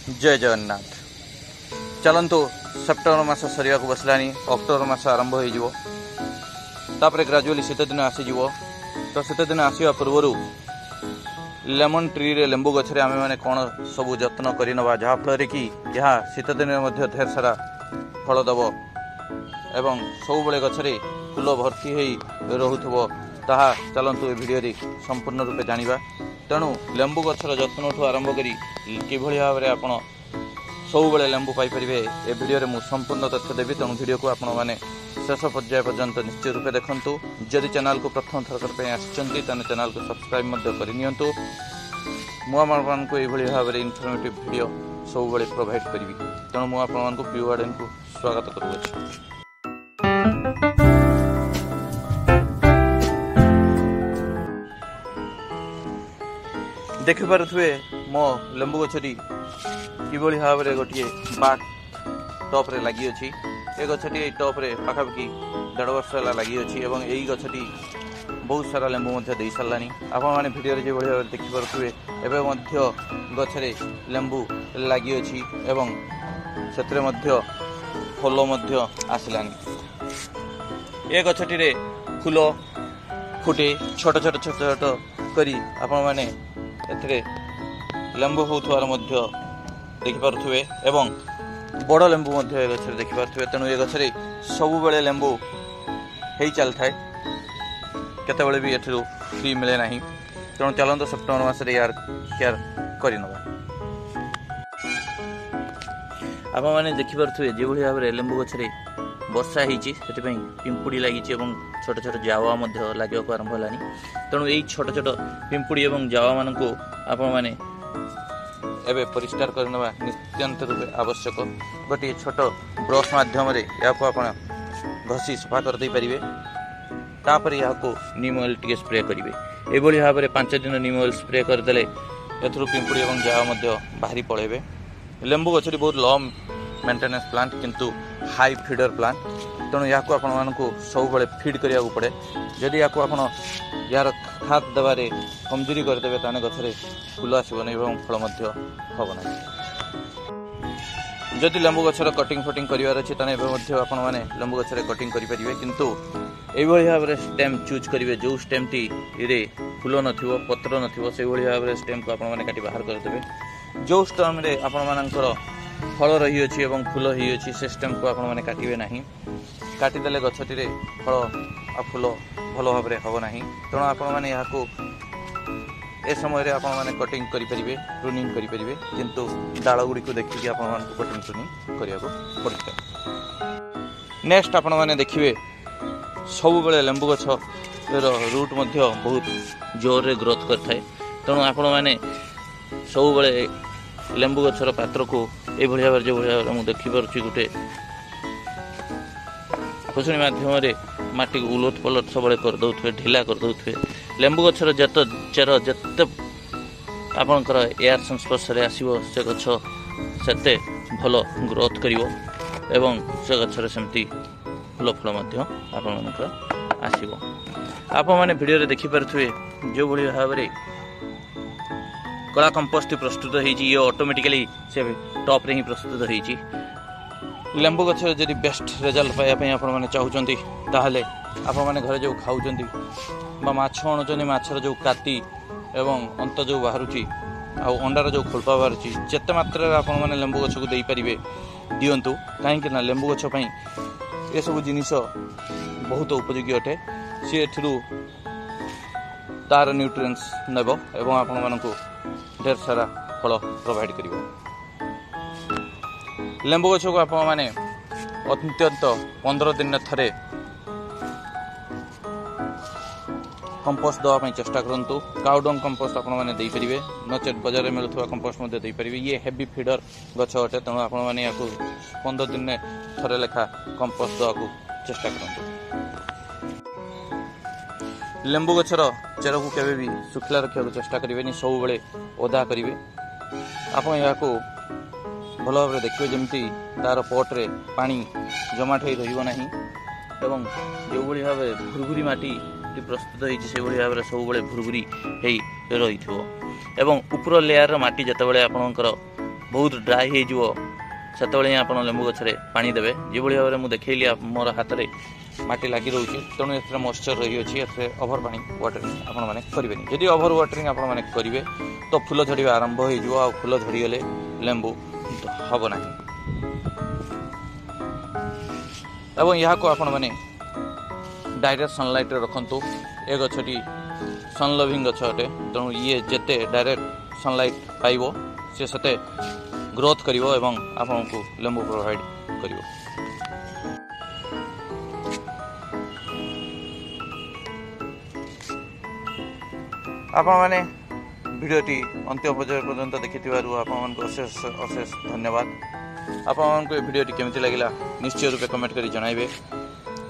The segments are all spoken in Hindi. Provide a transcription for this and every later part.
जय जगन्नाथ। चलतु सेप्टेम्बर मास सरिया को बसलानी, अक्टोबर मास आरंभ हो ग्राजुअली शीत दिन आसीज। तो शीत दिन आसवा पूर्वर लेमन ट्री रे लेंबू गछरे आमे माने कौन सबू जत्न करनवा जहाँफल कि यह शीत दिन में ढेर सारा फल दब एवं सब बड़े गछरे फूल भर्ती हो रोथुव ताहा चलतु ए भिडियो संपूर्ण रूपे जानिबा। तेणु लेंबू गछर जत्न ठू आरंभ करी किभଳି भाव में आपण सब बड़े लेंबू पाइपर ए भिडियो मु संपूर्ण तथ्य देवी। तेणु भिडियो को आपण मैंने शेष पर्याय पर्यंत निश्चित रूपे देखंतु। जदि चैनल को प्रथम थरक आसचंती ताने चैनल को सब्सक्राइब करनियंतु। मुझे ये भाव में इनफर्मेटिव भिडियो सब बड़े प्रोवाइड करी। तेणु मुझे प्यू गार्डन को स्वागत करुँच। देखिपे मो लेंबू गछटी किभଳି भाव में गोटे बाट टप रे लगी अच्छी। ये गछटी टप रे पाखापाखि 1.5 वर्ष है लगी अच्छी और यही गछटी बहुत सारा लेंबू दे सारानी। आपने भिडियो जो भाव में देखिपे एवं गछरे लेंबू लगी अच्छी एवं से फल आसलानी। ये गछटी रे फूल फुटे छोट छोट छोट छोट करी आपण माने एथिरे लेंबू होथुवार मध्य देखिपे एवं बड़ लेंबू मध्य गछरे देखिपे। तेणु ये गछरे सबु बेले लेंबू हेई चल थाए, केतेबेले भी एठिरु फ्री मिले नाही। तेणु चलंत सेप्टेम्बर मासरे यार केयर करिनबा। आप मैंने देखिपे जो भाव में लेंबू गछरे वर्षा होती पिंपुड़ी लगी छोट छोट जावा लगे आरंभ है। तेणु यही छोट छोट पिंपुड़ी और जावा मान मैंने एवं परिष्कार करना नित्यंत रूपे आवश्यक। गोटे छोट ब्रश मध्यम या घसी सफा कर दे पारे। तापर या नीम ऑयल टी स्प्रे करेंगे। ये भाव में 5 दिन नीम ऑयल स्प्रे करदे एथुरु पिंपुड़ी और जावा बाहरी पड़े। लेंबू गछटी बहुत लो मेंटेनेंस प्लांट किंतु हाई फीडर प्लांट। तेणु या सब बड़े फीड करा पड़े। जदि या यार खाद देवे कमजोरी करदे ताने गछरे फूल आसबनी और फल हम ना। जदि लेंबू गछर कटिंग फटिंग करार अच्छी ताने मैंने लेंबू गछरे कटिंग करेंगे। किंतु यही भाव में स्टेम चूज करेंगे जो स्टेम टी रे फूल नथिबो पत्र नथिबो से भाव में स्टेम को आपने काटी बाहर करदे। जो स्टेम रे आपणकर फल रही अच्छी और फूल ही अच्छी से स्टेम को आपने काटे ना। काटिदेले गछटी फल आ फूल भल भाव में हम ना। तेणु आपने ए समय आपने कटिंग करेंगे प्रूनिंग करेंगे। किंतु डाल गुड़ी को देखिए आपको कटिंग प्रूनिंग करने पड़ता है। नेक्स्ट आपने देखिए सब बेले लेंबू गछ रूट बहुत जोर रे ग्रोथ करता है। तेणु आपण मैंने सब बेले लेंबू गछर पात्र को ये भाव जो भाव में देखिपी गोटे खोसणी मध्यम माटी को उलट पलट सब करदे ढिला करदे। लेंबू गछर जत चेर जिते आपणकर एयर संस्पर्श आसो से गछ से भल ग्रोथ कर से गछर सेमती फूल फल आपणकर आसो। आप मैंने भिडियो देखिपे जो भाव में कला कंपोस्ट प्रस्तुत होती ऑटोमेटिकली से टॉप रे ही प्रस्तुत होती। लेंबू गछ जदि बेस्ट रिजल्ट पाइबा आपने चाहते ताहले आप मैंने घरे जो खाऊँच माछ आणुचंदी माछर जो काती एवं अंत जो बाहर अंडार जो खोलपा बाहर जिते मात्रा आप लेंबू गछ को दे पारे दिंतु। कहीं लेंबू गछपाई ये सब जिनिस बहुत उपयोगी अटे। सी तार न्यूट्रिएंट्स नेब एवं आपण ढेर सारा फल प्रोवाइड कर। लेंबू गछ को आप मैंने अत्यंत 15 दिन थे कंपोस्ट देवाई चेष्टा करूँ। काउडंग कंपोस्ट आपने देपारे नचेत बाजार में मिलूवा कंपोस्ट देपारे। ये हेवी फीडर गछ अटे। तेणु आपने 15 दिन थे लेखा कंपोस्ट देवाक चेष्टा करूँ। लेंबू गछर चेर को केवे भी सुखला रखा चेष्टा करेंगे। सब बेले ओदा करेंगे। आप भल भाव में देखिए जमी तार पट्रे पानी जमाट हो रहा एवं जो भाव में भुरभुरी माटी प्रस्तुत होती भाव में सब भुरभुरी रही एवं ऊपर लेयर माटी जितेबाला आपणकर बहुत ड्राई हो सेतबे आप लेंबू गछरे पानी देवे जो भाव में देखली मोर हाथ में माटी लगी रोचे तेणु ए मॉइस्चर रही अच्छे ओभर पानी वाटरिंग आपण मैंने करेंगे जदि ओभर वाटरिंग आपण मैंने करेंगे तो फूल झड़वा आरंभ हो फूल झड़गले लेंबू हम ना एवं यहाँ को आपण मैंने डायरेक्ट सनलाइट रखु ए गछटी सन लविंग गछ अटे तेणु ये जिते डायरेक्ट सनलाइट पाइब सी से ग्रोथ करिवो एवं आपन को लेंबू प्रोवाइड करिवो। आपण माने वीडियोटी अंतिम पर्यंत देखिथिबारु आपण को अशेष अशेष धन्यवाद। आपण को वीडियोटी केमिति लागिला निश्चय रूपे कमेंट करी जणाइबे।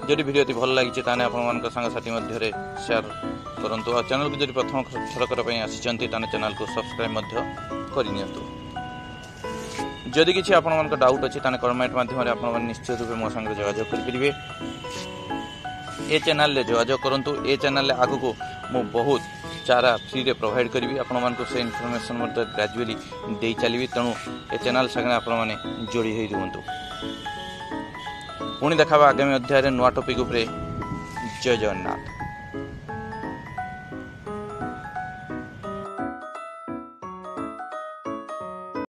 जदि वीडियोटी भल लागि ताने आपण मान सांगसाथी मध्य शेयर करंतु आ चैनल को जदि प्रथम थरकर पई आसिचंती ताने चैनल को सब्सक्राइब मध्य करि नियंतु। जदि किसी आपण मान डाउट अच्छी ताने कमेंट माध्यम आपण निश्चित रूपे मो संगे जोगाजोग करेंगे। ए चैनल ले जोगाजोग करंतु ए चैनल ले आगु को मु बहुत चारा फ्री रे प्रोवाइड करी आपण मान को से इन्फॉर्मेशन मध्य ग्रेजुअली दे चली तेणु ए चैनल संगे आपण माने जोड़ी होई रुहंतु। पुणी देखाबा आगामी अध्याय नुआ टॉपिक उपरे। जय जगन्नाथ।